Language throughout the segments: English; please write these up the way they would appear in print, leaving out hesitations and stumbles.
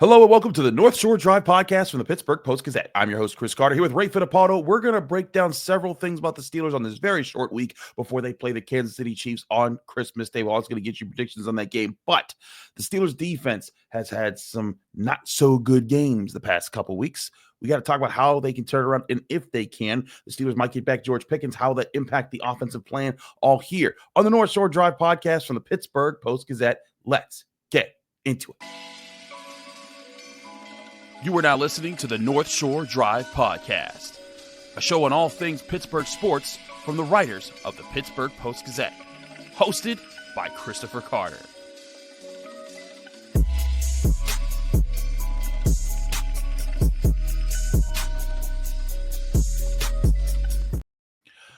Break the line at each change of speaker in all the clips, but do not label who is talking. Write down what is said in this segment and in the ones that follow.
Hello and welcome to the North Shore Drive podcast from the Pittsburgh Post-Gazette. I'm your host, Chris Carter, here with Ray Fittipaldo. We're going to break down several things about the Steelers on this very short week before they play the Kansas City Chiefs on Christmas Day. We're also going to get you predictions on that game. But the Steelers defense has had some not so good games the past couple weeks. We got to talk about how they can turn around, and if they can, the Steelers might get back George Pickens, how that impact the offensive plan, all here on the North Shore Drive podcast from the Pittsburgh Post-Gazette. Let's get into it. You are now listening to the North Shore Drive Podcast, a show on all things Pittsburgh sports from the writers of the Pittsburgh Post-Gazette, hosted by Christopher Carter.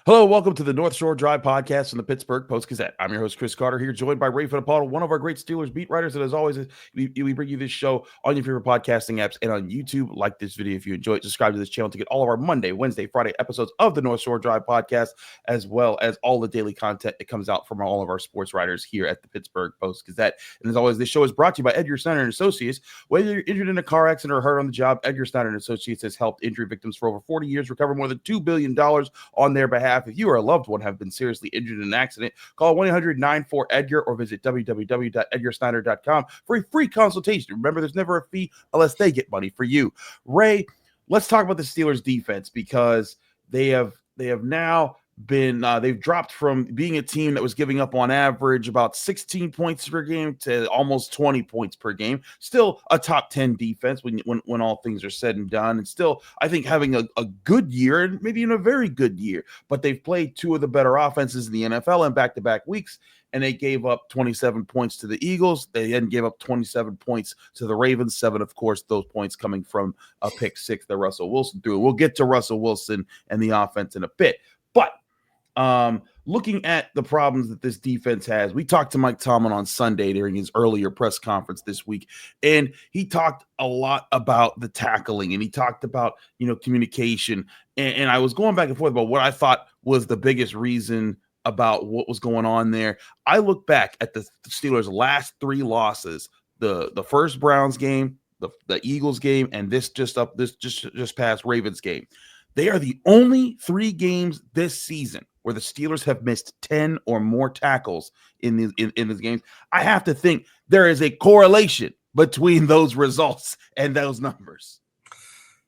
Hello, welcome to the North Shore Drive podcast from the Pittsburgh Post-Gazette. I'm your host, Chris Carter, here joined by Ray Fittipaldo, one of our great Steelers beat writers. And as always, we bring you this show on your favorite podcasting apps and on YouTube. Like this video if you enjoy it. Subscribe to this channel to get all of our Monday, Wednesday, Friday episodes of the North Shore Drive podcast, as well as all the daily content that comes out from all of our sports writers here at the Pittsburgh Post-Gazette. And as always, this show is brought to you by Edgar Snyder Associates. Whether you're injured in a car accident or hurt on the job, Edgar Snyder Associates has helped injury victims for over 40 years recover more than $2 billion on their behalf. If you or a loved one have been seriously injured in an accident, call 1-800-94-EDGAR or visit www.edgarsnyder.com for a free consultation. Remember, there's never a fee unless they get money for you. Ray, let's talk about the Steelers defense, because they have now been they've dropped from being a team that was giving up on average about 16 points per game to almost 20 points per game. Still a top 10 defense when all things are said and done, and still I think having a good year, and maybe in a very good year. But they've played two of the better offenses in the NFL in back-to-back weeks, and they gave up 27 points to the Eagles. They then gave up 27 points to the Ravens, 7, of course, those points coming from a pick six that Russell Wilson threw. We'll get to Russell Wilson and the offense in a bit. But looking at the problems that this defense has, we talked to Mike Tomlin on Sunday during his earlier press conference this week, and he talked a lot about the tackling, and he talked about, communication. And I was going back and forth about what I thought was the biggest reason about what was going on there. I look back at the Steelers' last three losses: the first Browns game, the Eagles game, and this just past Ravens game. They are the only three games this season where the Steelers have missed 10 or more tackles in these games. I have to think there is a correlation between those results and those numbers.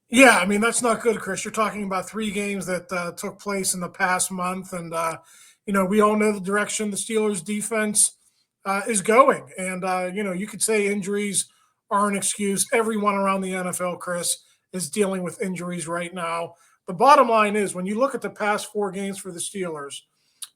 Yeah, I mean, that's not good, Chris. You're talking about three games that took place in the past month. And, we all know the direction the Steelers defense is going. And, you could say injuries are an excuse. Everyone around the NFL, Chris, is dealing with injuries right now. The bottom line is, when you look at the past four games for the Steelers,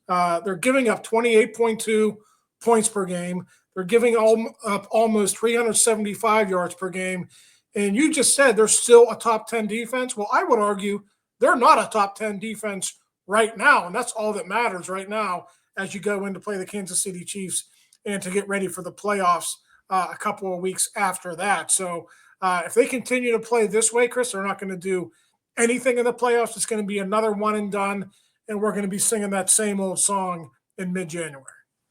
they're giving up 28.2 points per game. They're giving up almost 375 yards per game. And you just said they're still a top 10 defense. Well, I would argue they're not a top 10 defense right now. And that's all that matters right now as you go in to play the Kansas City Chiefs and to get ready for the playoffs a couple of weeks after that. So if they continue to play this way, Chris, they're not going to do anything in the playoffs. It's going to be another one and done, and we're going to be singing that same old song in mid-January.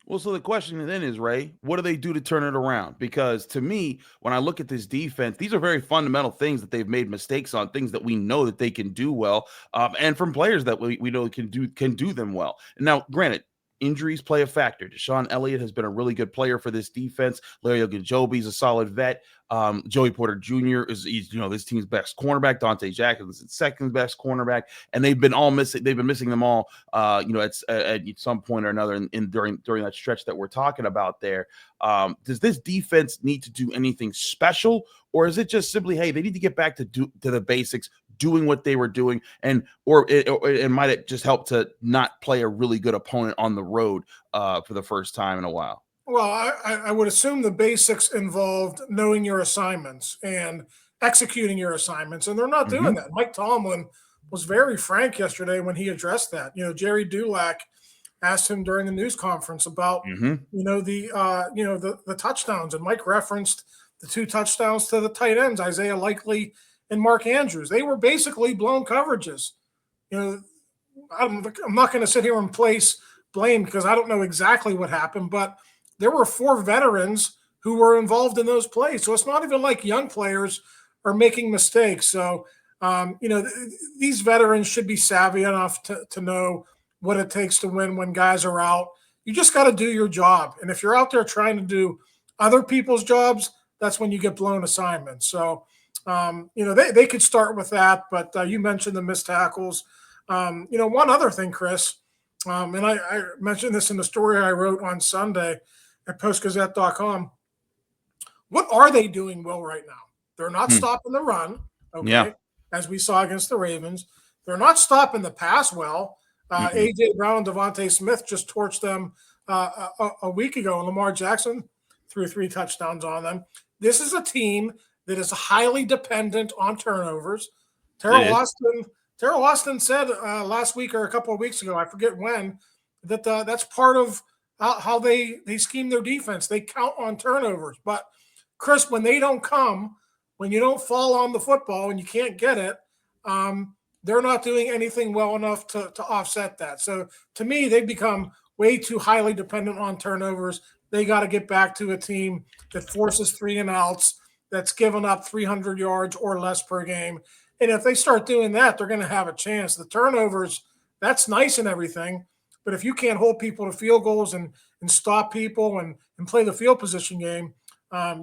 Well, so the question then is, Ray, what do they do to turn it around? Because to me, when I look at this defense, these are very fundamental things that they've made mistakes on, things that we know that they can do well, and from players that we know can do them well. Now, granted, injuries play a factor. DeShon Elliott has been a really good player for this defense. Larry Ogunjobi is a solid vet. Joey Porter Jr. is this team's best cornerback. Donte Jackson is its second best cornerback, and they've been missing them all. At some point or another during that stretch that we're talking about there. Does this defense need to do anything special, or is it just simply, hey, they need to get back to the basics, doing what they were doing, and might it just help to not play a really good opponent on the road for the first time in a while?
Well, I would assume the basics involved knowing your assignments and executing your assignments, and they're not doing that. Mike Tomlin was very frank yesterday when he addressed that. Jerry Dulac asked him during the news conference about the touchdowns, and Mike referenced the two touchdowns to the tight ends, Isaiah Likely and Mark Andrews. They were basically blown coverages. I'm not going to sit here and place blame because I don't know exactly what happened, but there were four veterans who were involved in those plays. So it's not even like young players are making mistakes. So, these veterans should be savvy enough to know what it takes to win when guys are out. You just got to do your job. And if you're out there trying to do other people's jobs, that's when you get blown assignments. So, they could start with that. But you mentioned the missed tackles. One other thing, Chris, and I mentioned this in the story I wrote on Sunday at postgazette.com. What are they doing well right now? They're not stopping the run, okay, as we saw against the Ravens. They're not stopping the pass well. A.J. Brown and Devontae Smith just torched them a week ago, and Lamar Jackson threw 3 touchdowns on them. This is a team that is highly dependent on turnovers. Terrell Austin said last week or a couple of weeks ago, I forget when, that that's part of how they scheme their defense. They count on turnovers. But, Chris, when they don't come, when you don't fall on the football and you can't get it, they're not doing anything well enough to offset that. So, to me, they've become way too highly dependent on turnovers. They got to get back to a team that forces 3 and outs, that's given up 300 yards or less per game. And if they start doing that, they're going to have a chance. The turnovers, that's nice and everything, but if you can't hold people to field goals and stop people and play the field position game,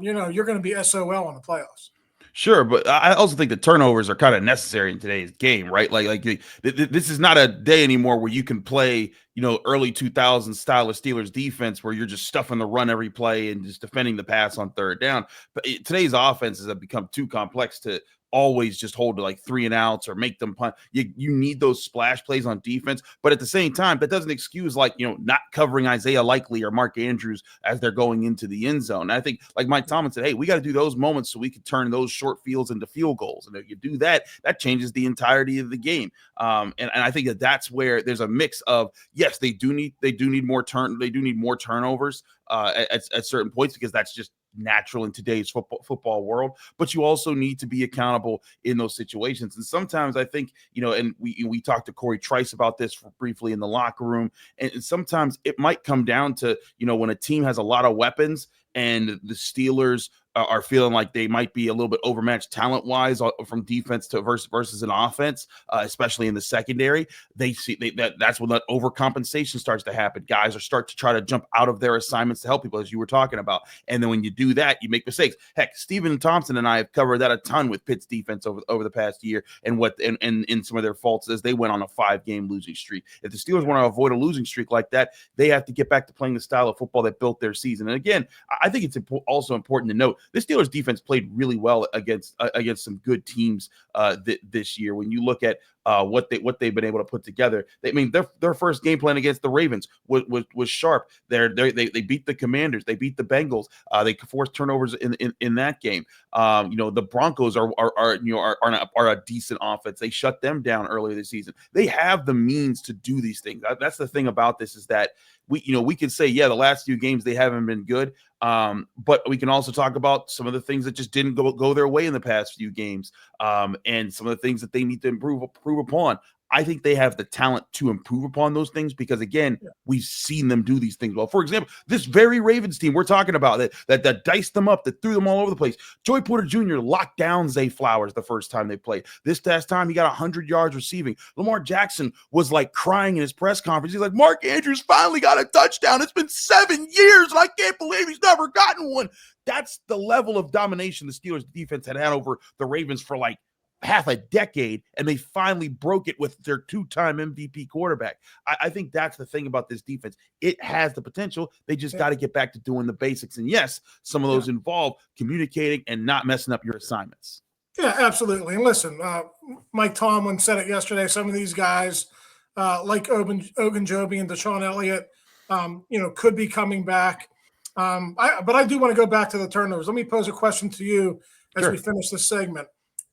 you're going to be SOL in the playoffs.
Sure, but I also think the turnovers are kind of necessary in today's game, right? This is not a day anymore where you can play, early 2000s style of Steelers defense where you're just stuffing the run every play and just defending the pass on third down. But today's offenses have become too complex to always just hold to like 3 and outs or make them punt. You need those splash plays on defense, but at the same time, that doesn't excuse not covering Isaiah Likely or Mark Andrews as they're going into the end zone. And I think, like Mike Tomlin said, hey, we got to do those moments so we can turn those short fields into field goals. And if you do that, that changes the entirety of the game. And I think that's where there's a mix of, yes, they do need more turnovers at certain points, because that's just natural in today's football world, but you also need to be accountable in those situations. And sometimes I think, and we talked to Corey Trice about this briefly in the locker room, and sometimes it might come down to, when a team has a lot of weapons and the Steelers are feeling like they might be a little bit overmatched talent-wise from defense to versus an offense, especially in the secondary. That's when that overcompensation starts to happen. Guys start to try to jump out of their assignments to help people, as you were talking about. And then when you do that, you make mistakes. Heck, Stephen Thompson and I have covered that a ton with Pitt's defense over the past year, and some of their faults as they went on a 5-game losing streak. If the Steelers want to avoid a losing streak like that, they have to get back to playing the style of football that built their season. And again, I think it's also important to note the Steelers defense played really well against some good teams this year. When you look at what they've been able to put together, their first game plan against the Ravens was sharp. They beat the Commanders, they beat the Bengals, they forced turnovers in that game. The Broncos are a decent offense. They shut them down earlier this season. They have the means to do these things. That's the thing about this, is that we can say, the last few games they haven't been good, but we can also talk about some of the things that just didn't go their way in the past few games, and some of the things that they need to improve upon. I think they have the talent to improve upon those things, because again, we've seen them do these things well. For example, this very Ravens team we're talking about that diced them up, that threw them all over the place. Joey Porter Jr. locked down Zay Flowers the first time they played. This past time, he got 100 yards receiving. Lamar Jackson was like crying in his press conference. He's like, Mark Andrews finally got a touchdown. It's been 7 years, and I can't believe he's never gotten one. That's the level of domination the Steelers defense had over the Ravens for like half a decade, and they finally broke it with their 2-time MVP quarterback. I think that's the thing about this defense. It has the potential. They just got to get back to doing the basics. And yes, some of those involve communicating and not messing up your assignments.
Yeah, absolutely. And listen, Mike Tomlin said it yesterday. Some of these guys, like Ogunjobi and DeShon Elliott, could be coming back. But I do want to go back to the turnovers. Let me pose a question to you as we finish this segment.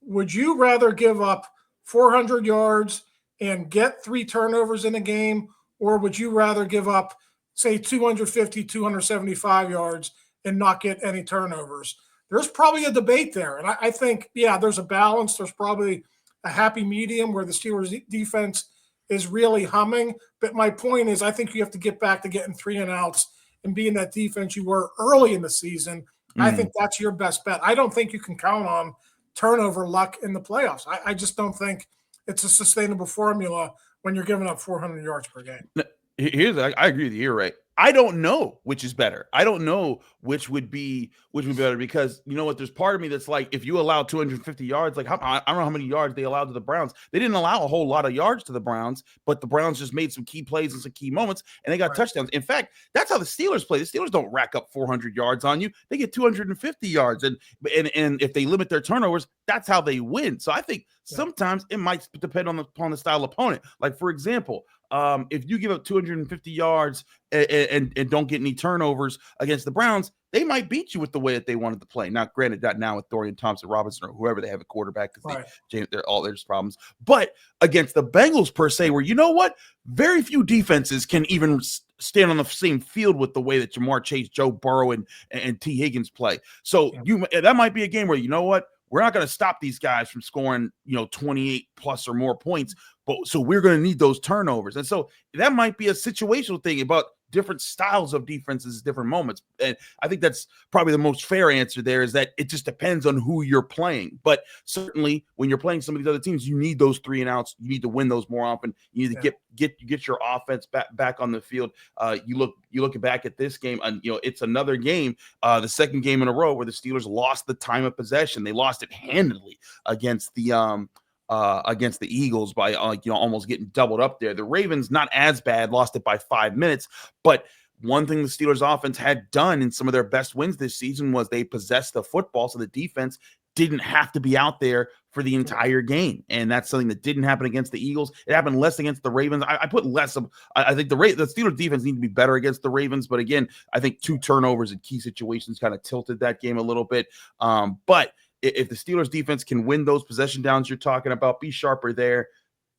Would you rather give up 400 yards and get 3 turnovers in a game, or would you rather give up, say, 250, 275 yards and not get any turnovers? There's probably a debate there. And I think, there's a balance. There's probably a happy medium where the Steelers defense is really humming. But my point is, I think you have to get back to getting 3 and outs and being that defense you were early in the season I think that's your best bet. I don't think you can count on turnover luck in the playoffs. I just don't think it's a sustainable formula when you're giving up 400 yards per game.
I agree with you here, Ray. I don't know which is better. I don't know which would be better, because you know what? There's part of me that's like, if you allow 250 yards, like I don't know how many yards they allowed to the Browns. They didn't allow a whole lot of yards to the Browns, but the Browns just made some key plays and some key moments, and they got touchdowns. In fact, that's how the Steelers play. The Steelers don't rack up 400 yards on you. They get 250 yards, and if they limit their turnovers, that's how they win. So I think sometimes it might depend upon the style opponent. Like, for example, if you give up 250 yards and don't get any turnovers against the Browns, they might beat you with the way that they wanted to play. Now, granted, that now with Dorian Thompson-Robinson or whoever they have a quarterback, because they're all there's problems. But against the Bengals per se, where you know what, very few defenses can even stand on the same field with the way that Jamar Chase, Joe Burrow, and T. Higgins play. So that might be a game where, you know what, we're not going to stop these guys from scoring, 28 plus or more points, but so we're going to need those turnovers. And so that might be a situational thing about different styles of defenses, different moments. And I think that's probably the most fair answer there, is that it just depends on who you're playing. But certainly when you're playing some of these other teams, you need those 3 and outs. You need to win those more often. You need to get your offense back on the field. You look back at this game, and it's another game, the second game in a row where the Steelers lost the time of possession. They lost it handedly against the Eagles by almost getting doubled up there. The Ravens, not as bad, lost it by 5 minutes. But one thing the Steelers offense had done in some of their best wins this season was they possessed the football, so the defense didn't have to be out there for the entire game. And that's something that didn't happen against the Eagles. It happened less against the Ravens. I put less of, I think the Steelers defense need to be better against the Ravens. But again, I think 2 turnovers in key situations kind of tilted that game a little bit. But if the Steelers defense can win those possession downs you're talking about, be sharper there,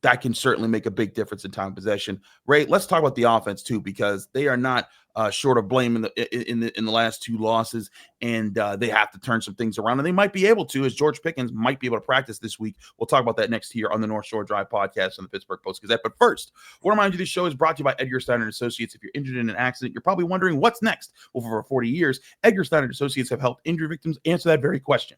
that can certainly make a big difference in time of possession. Ray, let's talk about the offense too, because they are not short of blame in the last 2 losses, and they have to turn some things around, and they might be able to, as George Pickens might be able to practice this week. We'll talk about that next here on the North Shore Drive podcast on the Pittsburgh Post-Gazette. But first, I want to remind you this show is brought to you by Edgar Snyder Associates. If you're injured in an accident, you're probably wondering what's next. Well, for over 40 years, Edgar Snyder Associates have helped injury victims answer that very question.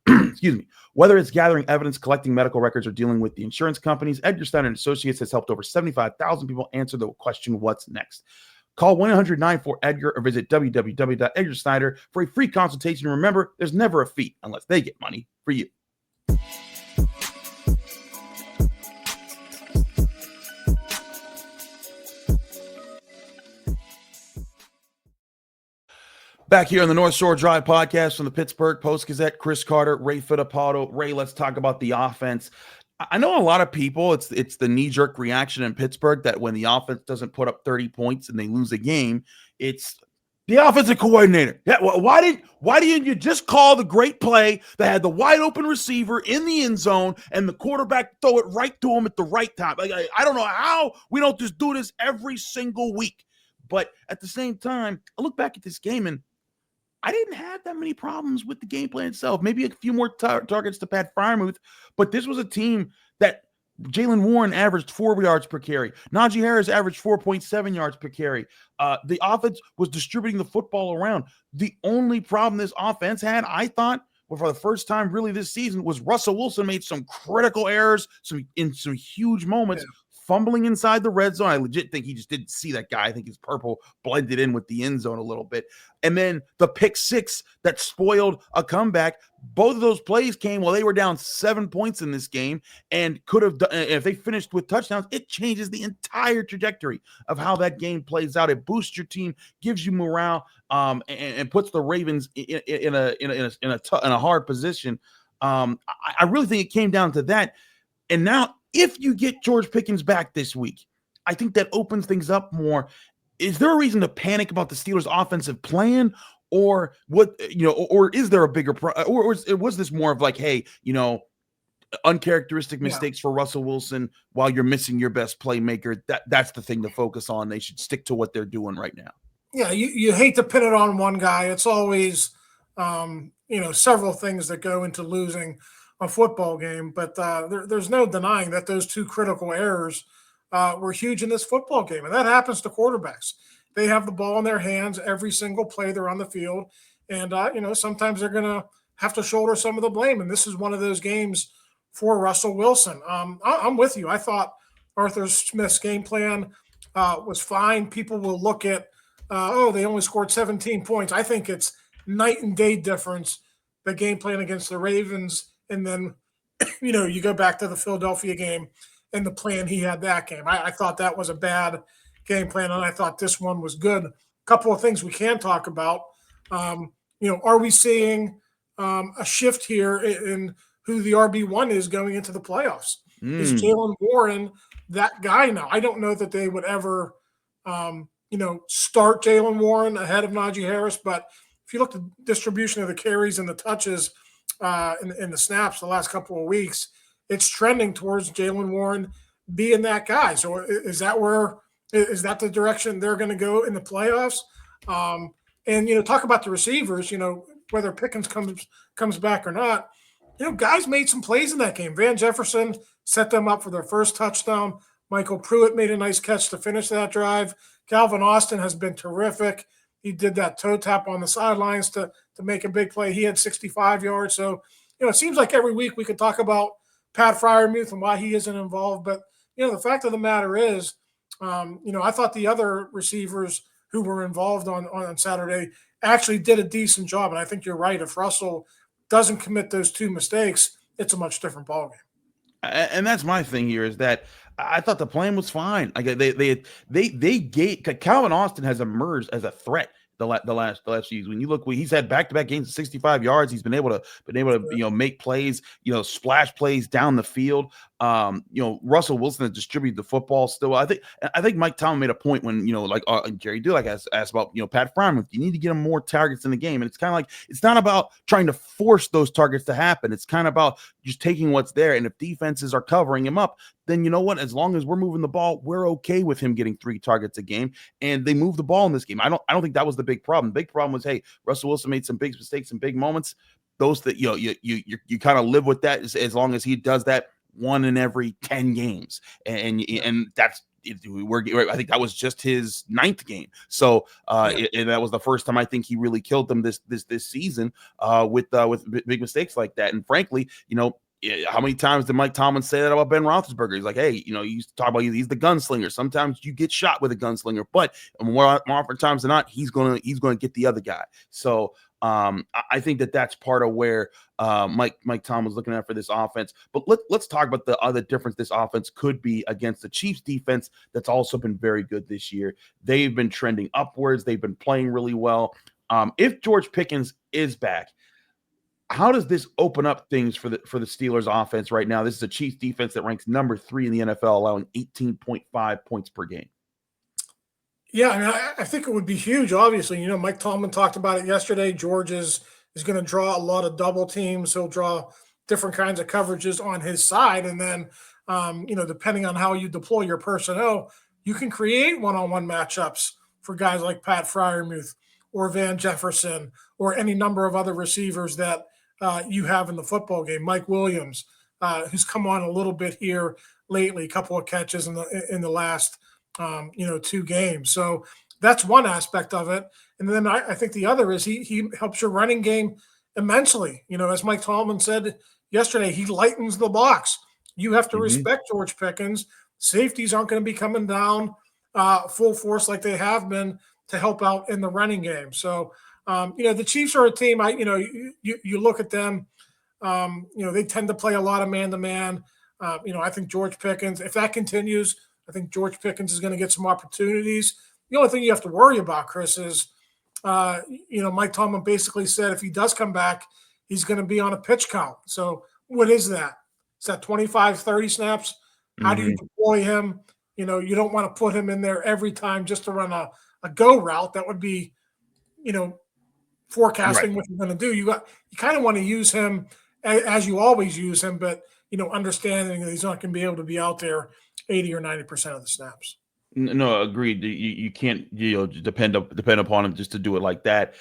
Excuse me. Whether it's gathering evidence, collecting medical records, or dealing with the insurance companies, Edgar Snyder Associates has helped over 75,000 people answer the question, what's next? Call 1-800-94-EDGAR or visit www.edgarsnyder for a free consultation. And remember, there's never a fee unless they get money for you. Back here on the North Shore Drive podcast from the Pittsburgh Post-Gazette, Chris Carter, Ray Fittipaldo. Ray, let's talk about the offense. I know a lot of people, it's the knee-jerk reaction in Pittsburgh that when the offense doesn't put up 30 points and they lose a game, it's the offensive coordinator. Yeah, why didn't you just call the great play that had the wide open receiver in the end zone and the quarterback throw it right to him at the right time? Like, I don't know how we don't just do this every single week. But at the same time, I look back at this game and I didn't have that many problems with the game plan itself. Maybe a few more targets to Pat Freiermuth, but this was a team that Jaylen Warren averaged 4 yards per carry. Najee Harris averaged 4.7 yards per carry. The offense was distributing the football around. The only problem this offense had, I thought, well, for the first time really this season, was Russell Wilson made some critical errors, in some huge moments. Fumbling inside the red zone. I legit think he just didn't see that guy. I think his purple blended in with the end zone a little bit. And then the pick 6 that spoiled a comeback. Both of those plays came while they were down 7 points in this game, and could have done, if they finished with touchdowns, it changes the entire trajectory of how that game plays out. It boosts your team, gives you morale, and puts the Ravens in a hard position. I really think it came down to that. And now, if you get George Pickens back this week, I think that opens things up more. Is there a reason to panic about the Steelers' offensive plan, or what? Or is there a bigger or was this more of like, hey, uncharacteristic mistakes for Russell Wilson while you're missing your best playmaker? That's the thing to focus on. They should stick to what they're doing right now.
Yeah, you hate to pin it on one guy. It's always several things that go into losing a football game, but there's no denying that those 2 critical errors were huge in this football game, and that happens to quarterbacks. They have the ball in their hands every single play they're on the field, And, sometimes they're going to have to shoulder some of the blame. And this is one of those games for Russell Wilson. I'm with you. I thought Arthur Smith's game plan was fine. People will look at, they only scored 17 points. I think it's night and day difference, the game plan against the Ravens. And then, you go back to the Philadelphia game and the plan he had that game. I thought that was a bad game plan, and I thought this one was good. A couple of things we can talk about. Are we seeing a shift here in who the RB1 is going into the playoffs? Is Jaylen Warren that guy now? I don't know that they would ever, start Jaylen Warren ahead of Najee Harris, but if you look at the distribution of the carries and the touches in the snaps the last couple of weeks, it's trending towards Jaylen Warren being that guy. So is that the direction they're going to go in the playoffs? And talk about the receivers, whether Pickens comes back or not. Guys made some plays in that game. Van Jefferson set them up for their first touchdown. Michael Pruitt made a nice catch to finish that drive. Calvin Austin has been terrific. He did that toe tap on the sidelines to make a big play. He had 65 yards. So, it seems like every week we could talk about Pat Freiermuth and why he isn't involved. But, the fact of the matter is, I thought the other receivers who were involved on Saturday actually did a decent job. And I think you're right. If Russell doesn't commit those two mistakes, it's a much different ballgame.
And that's my thing here is that I thought the plan was fine. Like they gave Calvin Austin has emerged as a threat the last season. When you look, he's had back-to-back games of 65 yards. He's been able to make plays, splash plays down the field. Russell Wilson has distributed the football still. I think Mike Tomlin made a point when Jerry Dulac asked about Pat Freiermuth. You need to get him more targets in the game, and it's kind of like it's not about trying to force those targets to happen. It's kind of about just taking what's there, and if defenses are covering him up, then you know what? As long as we're moving the ball, we're okay with him getting 3 targets a game. And they move the ball in this game. I don't think that was the big problem. The big problem was, hey, Russell Wilson made some big mistakes and big moments. Those that you kind of live with that as long as he does that 1 in every 10 games, and that's. I think that was just his 9th game. So and that was the first time I think he really killed them this season with big mistakes like that. And frankly, how many times did Mike Tomlin say that about Ben Roethlisberger? He's like, hey, you used to talk about he's the gunslinger. Sometimes you get shot with a gunslinger, but more often times than not, he's gonna get the other guy. So I think that's part of where Mike Tomlin was looking at for this offense. But let's talk about the other difference this offense could be against the Chiefs defense that's also been very good this year. They've been trending upwards. They've been playing really well. If George Pickens is back, how does this open up things for the Steelers offense right now? This is a Chiefs defense that ranks number 3 in the NFL, allowing 18.5 points per game.
Yeah, I mean, I think it would be huge. Obviously, Mike Tomlin talked about it yesterday. George is going to draw a lot of double teams. He'll draw different kinds of coverages on his side. And then, depending on how you deploy your personnel, you can create one-on-one matchups for guys like Pat Freiermuth or Van Jefferson or any number of other receivers that you have in the football game. Mike Williams, who's come on a little bit here lately, a couple of catches in the last 2 games. So that's one aspect of it. And then I think the other is he helps your running game immensely. As Mike Tomlin said yesterday, he lightens the box. You have to respect George Pickens. Safeties aren't going to be coming down full force like they have been to help out in the running game. So, the Chiefs are a team, you look at them, they tend to play a lot of man-to-man. I think George Pickens, if that continues, I think George Pickens is going to get some opportunities. The only thing you have to worry about, Chris, is, Mike Tomlin basically said if he does come back, he's going to be on a pitch count. So what is that? Is that 25, 30 snaps? How do you deploy him? You don't want to put him in there every time just to run a go route. That would be, forecasting what you're going to do. You kind of want to use him as you always use him, but, understanding that he's not going to be able to be out there 80 or 90% of the snaps.
No, agreed. You can't depend upon him just to do it like that.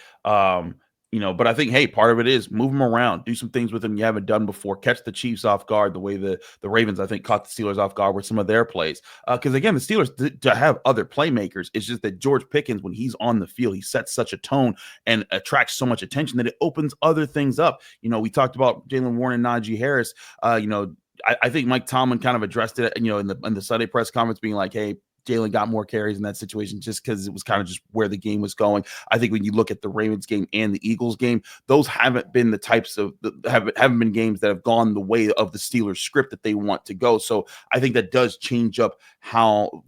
But I think, hey, part of it is move them around, do some things with them you haven't done before, catch the Chiefs off guard the way the Ravens, I think, caught the Steelers off guard with some of their plays. Because, again, the Steelers to have other playmakers, it's just that George Pickens, when he's on the field, he sets such a tone and attracts so much attention that it opens other things up. We talked about Jaylen Warren and Najee Harris. I think Mike Tomlin kind of addressed it, in the Sunday press conference, being like, hey, Jaylen got more carries in that situation just because it was kind of just where the game was going. I think when you look at the Ravens game and the Eagles game, those haven't been the types of haven't been games that have gone the way of the Steelers script that they want to go. So I think that does change up how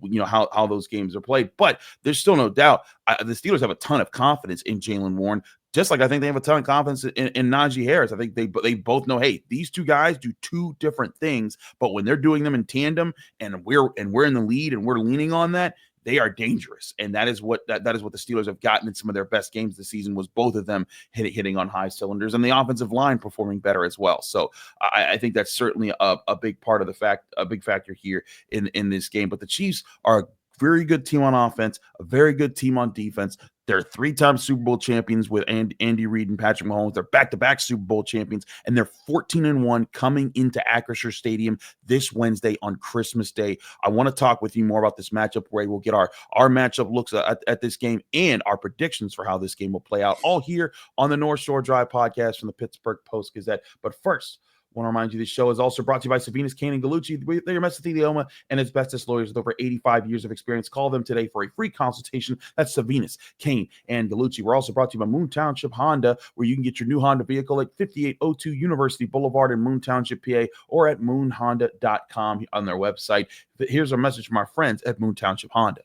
those games are played. But there's still no doubt the Steelers have a ton of confidence in Jaylen Warren. Just like I think they have a ton of confidence in Najee Harris. I think they both know, hey, these two guys do two different things, but when they're doing them in tandem and we're in the lead and we're leaning on that, they are dangerous. And that is what the Steelers have gotten in some of their best games this season, was both of them hitting on high cylinders, and the offensive line performing better as well. So I think that's certainly a big part of a big factor here in this game. But the Chiefs are a very good team on offense, a very good team on defense. They're 3-time Super Bowl champions with Andy Reid and Patrick Mahomes. They're back-to-back Super Bowl champions, and they're 14-1 coming into Acrisure Stadium this Wednesday on Christmas Day. I want to talk with you more about this matchup, Ray. We'll get our matchup looks at this game and our predictions for how this game will play out, all here on the North Shore Drive podcast from the Pittsburgh Post-Gazette. But first, I want to remind you this show is also brought to you by Savinas, Kane, and Gallucci. They're your mesothelioma and asbestos lawyers with over 85 years of experience. Call them today for a free consultation. That's Savinas, Kane, and Gallucci. We're also brought to you by Moon Township Honda, where you can get your new Honda vehicle at 5802 University Boulevard in Moon Township, PA, or at moonhonda.com on their website. Here's our message from our friends at Moon Township Honda.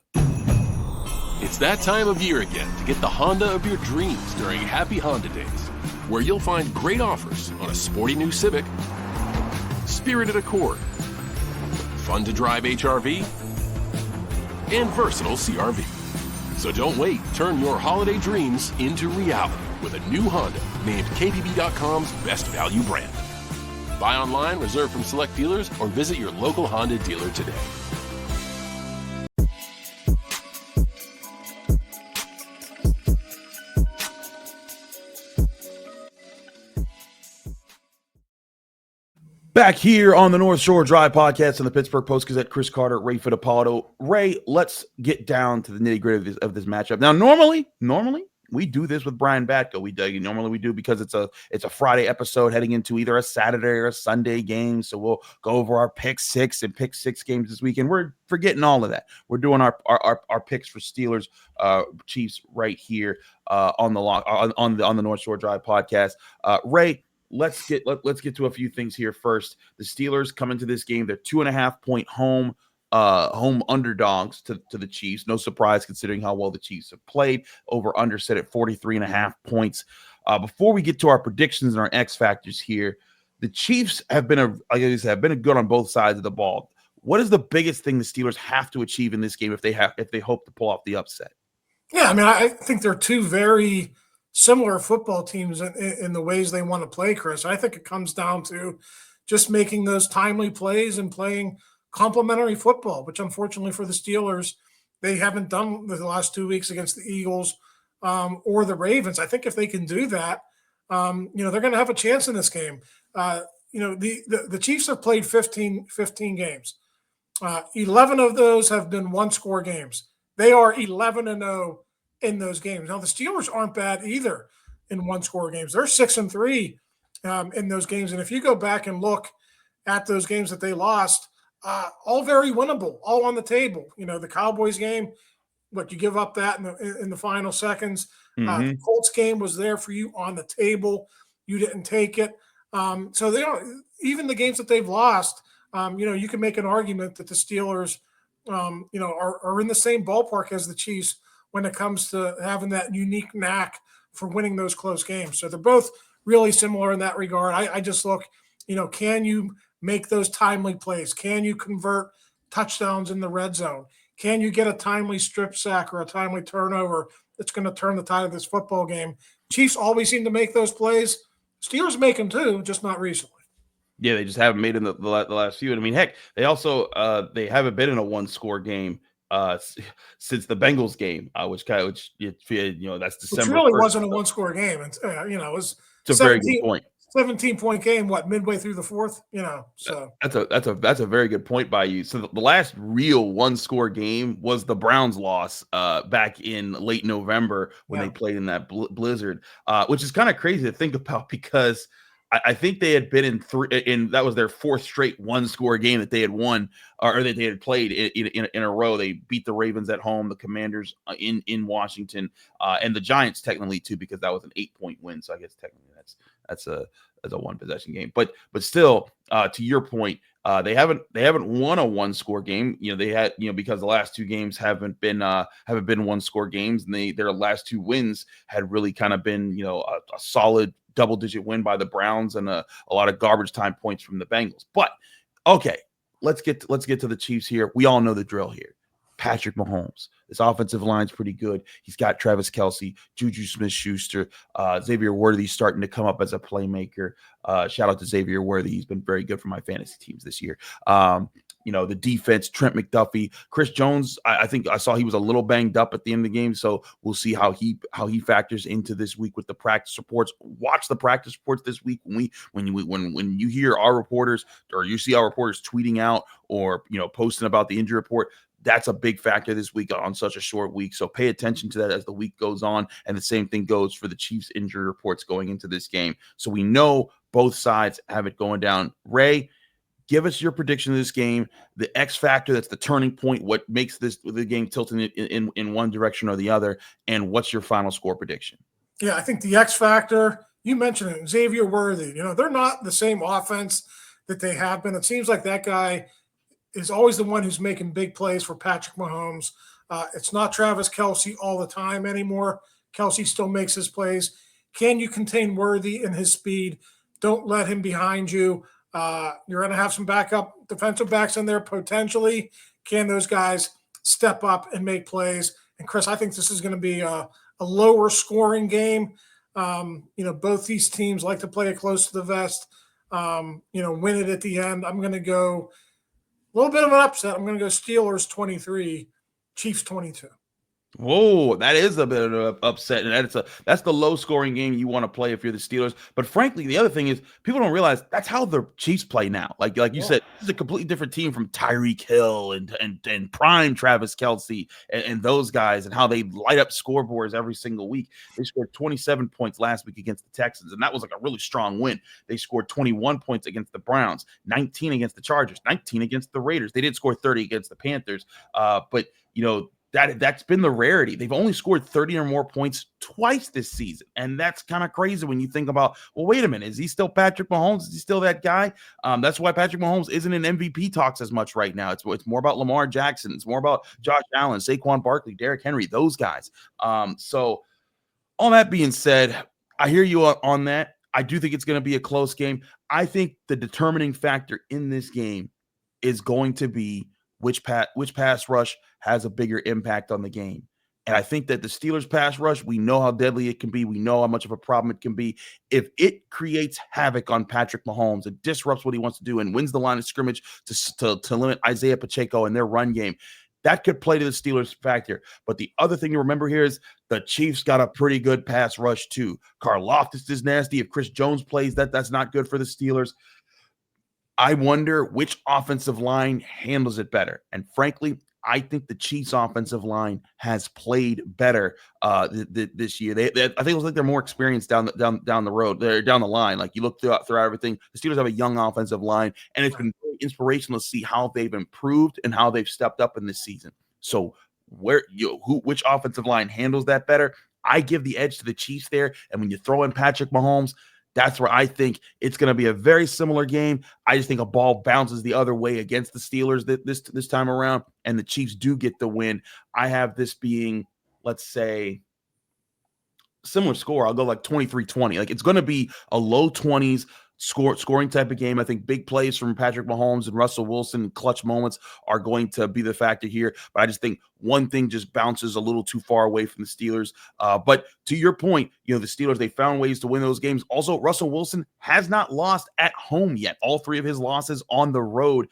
It's that time of year again to get the Honda of your dreams during Happy Honda Days, where you'll find great offers on a sporty new Civic, spirited Accord, fun-to-drive HRV, and versatile CRV. So don't wait. Turn your holiday dreams into reality with a new Honda named KBB.com's best value brand. Buy online, reserve from select dealers, or visit your local Honda dealer today.
Back here on the North Shore Drive podcast and the Pittsburgh Post-Gazette, Chris Carter, Ray Fittipaldo. Ray, let's get down to the nitty-gritty of this matchup. Now, normally, we do this with Brian Batko. We do because it's a Friday episode heading into either a Saturday or a Sunday game. So we'll go over our pick six games this weekend. We're forgetting all of that. We're doing our picks for Steelers, Chiefs right here on the North Shore Drive podcast. Ray, let's get to a few things here first. The Steelers come into this game. They're 2.5-point home underdogs to the Chiefs. No surprise considering how well the Chiefs have played. Over under set at 43.5 points. Before we get to our predictions and our X factors here, the Chiefs have been good on both sides of the ball. What is the biggest thing the Steelers have to achieve in this game if they hope to pull off the upset?
Yeah, I mean, I think they're two very similar football teams in the ways they want to play, Chris. I think it comes down to just making those timely plays and playing complementary football, which unfortunately for the Steelers, they haven't done the last 2 weeks against the Eagles or the Ravens. I think if they can do that, they're going to have a chance in this game. The Chiefs have played 15 games. 11 of those have been one-score games. They are 11-0 in those games. Now, the Steelers aren't bad either in one-score games. They're 6-3 in those games. And if you go back and look at those games that they lost, all very winnable, all on the table. The Cowboys game, you give up that in the final seconds. The Colts game was there for you on the table. You didn't take it. So they don't, even the games that they've lost, you can make an argument that the Steelers, are in the same ballpark as the Chiefs when it comes to having that unique knack for winning those close games. So they're both really similar in that regard. I just look, can you make those timely plays? Can you convert touchdowns in the red zone? Can you get a timely strip sack or a timely turnover that's going to turn the tide of this football game? Chiefs always seem to make those plays. Steelers make them too, just not recently.
Yeah, they just haven't made in the last few. And I mean, heck, they also they haven't been in a one-score game since the Bengals game, which that's
Which
December
really
1st.
wasn't a one-score game. And, it was
It's a very good point.
17-point game, midway through the fourth, so.
That's a very good point by you. So the last real one-score game was the Browns loss back in late November when they played in that blizzard, which is kind of crazy to think about because I think they had been that was their fourth straight one-score game that they had won or that they had played in a row. They beat the Ravens at home, the Commanders in Washington, and the Giants technically too, because that was an 8-point win. So I guess technically that's a one-possession game. But still, to your point, they haven't won a one-score game. They had because the last two games haven't been one-score games, and their last two wins had really kind of been a solid double-digit win by the Browns and a lot of garbage time points from the Bengals. But okay, let's get to the Chiefs here. We all know the drill here. Patrick Mahomes. This offensive line's pretty good. He's got Travis Kelce, Juju Smith-Schuster, Xavier Worthy starting to come up as a playmaker. Shout out to Xavier Worthy. He's been very good for my fantasy teams this year. The defense, Trent McDuffie, Chris Jones. I think I saw he was a little banged up at the end of the game, so we'll see how he factors into this week with the practice reports. Watch the practice reports this week when you hear our reporters or you see our reporters tweeting out or posting about the injury report. That's a big factor this week on such a short week. So pay attention to that as the week goes on. And the same thing goes for the Chiefs injury reports going into this game. So we know both sides have it going down. Ray, give us your prediction of this game, the X factor that's the turning point, what makes the game tilting in one direction or the other, and what's your final score prediction?
Yeah, I think the X factor, you mentioned it, Xavier Worthy. They're not the same offense that they have been. It seems like that guy is always the one who's making big plays for Patrick Mahomes. It's not Travis Kelce all the time anymore. Kelce still makes his plays. Can you contain Worthy in his speed? Don't let him behind you. You're going to have some backup defensive backs in there potentially. Can those guys step up and make plays? And Chris, I think this is going to be a lower scoring game. Both these teams like to play it close to the vest. Win it at the end. I'm going to go a little bit of an upset. I'm going to go Steelers 23, Chiefs 22.
Whoa, that is a bit of an upset, and that's the low-scoring game you want to play if you're the Steelers. But frankly, the other thing is people don't realize that's how the Chiefs play now. Like you said, this is a completely different team from Tyreek Hill and prime Travis Kelce and those guys, and how they light up scoreboards every single week. They scored 27 points last week against the Texans, and that was like a really strong win. They scored 21 points against the Browns, 19 against the Chargers, 19 against the Raiders. They did score 30 against the Panthers, but that's been the rarity. They've only scored 30 or more points twice this season. And that's kind of crazy when you think about, well, wait a minute, is he still Patrick Mahomes? Is he still that guy? That's why Patrick Mahomes isn't in MVP talks as much right now. It's more about Lamar Jackson. It's more about Josh Allen, Saquon Barkley, Derrick Henry, those guys. So all that being said, I hear you on that. I do think it's going to be a close game. I think the determining factor in this game is going to be which pass rush has a bigger impact on the game. And I think that the Steelers pass rush, we know how deadly it can be. We know how much of a problem it can be. If it creates havoc on Patrick Mahomes, it disrupts what he wants to do and wins the line of scrimmage to limit Isaiah Pacheco and their run game, that could play to the Steelers' factor. But the other thing to remember here is the Chiefs got a pretty good pass rush too. Karlaftis is nasty. If Chris Jones plays, that's not good for the Steelers. I wonder which offensive line handles it better. And frankly, I think the Chiefs' offensive line has played better this year. I think it was like they're more experienced down the road. They're down the line. Like you look throughout everything, the Steelers have a young offensive line, and it's been very inspirational to see how they've improved and how they've stepped up in this season. So which offensive line handles that better? I give the edge to the Chiefs there. And when you throw in Patrick Mahomes, that's where I think it's going to be a very similar game. I just think a ball bounces the other way against the Steelers this time around, and the Chiefs do get the win. I have this being, let's say, similar score. I'll go like 23-20. Like it's going to be a low 20s scoring type of game. I think big plays from Patrick Mahomes and Russell Wilson, clutch moments are going to be the factor here. But I just think one thing just bounces a little too far away from the Steelers. But to your point, the Steelers, they found ways to win those games. Also, Russell Wilson has not lost at home yet. All 3 of his losses on the road.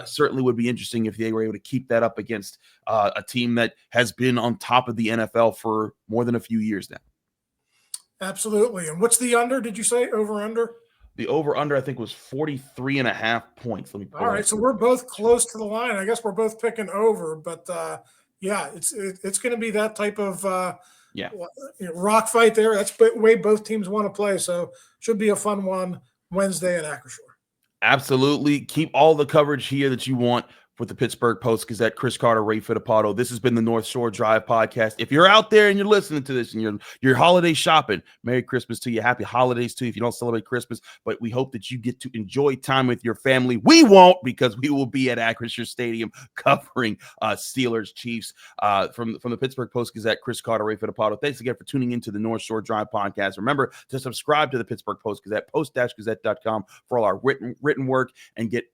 Certainly would be interesting if they were able to keep that up against a team that has been on top of the NFL for more than a few years now.
Absolutely. And what's the under? Did you say over under?
The over-under, I think, was 43.5 points. Let me pull
All right, so we're both close to the line. I guess we're both picking over, but yeah, it's going to be that type of rock fight there. That's the way both teams want to play, so should be a fun one Wednesday at Acrisure.
Absolutely. Keep all the coverage here that you want with the Pittsburgh Post-Gazette. Chris Carter, Ray Fittipaldo. This has been the North Shore Drive podcast. If you're out there and you're listening to this and you're holiday shopping, Merry Christmas to you. Happy holidays to you if you don't celebrate Christmas. But we hope that you get to enjoy time with your family. We won't, because we will be at Acrisure Stadium covering Steelers Chiefs. From the Pittsburgh Post-Gazette, Chris Carter, Ray Fittipaldo. Thanks again for tuning into the North Shore Drive podcast. Remember to subscribe to the Pittsburgh Post-Gazette, post-gazette.com for all our written work, and get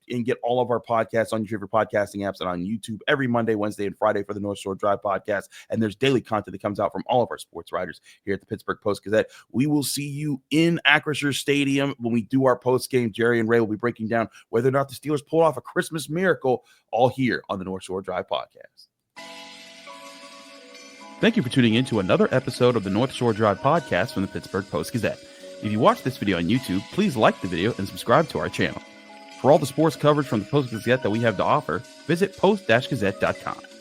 all of our podcasts on your favorite podcasting apps and on YouTube every Monday, Wednesday, and Friday for the North Shore Drive podcast. And there's daily content that comes out from all of our sports writers here at the Pittsburgh Post-Gazette. We will see you in Acrisure Stadium when we do our post-game. Jerry and Ray will be breaking down whether or not the Steelers pulled off a Christmas miracle, all here on the North Shore Drive podcast. Thank you for tuning in to another episode of the North Shore Drive podcast from the Pittsburgh Post-Gazette. If you watch this video on YouTube, please like the video and subscribe to our channel. For all the sports coverage from the Post-Gazette that we have to offer, visit post-gazette.com.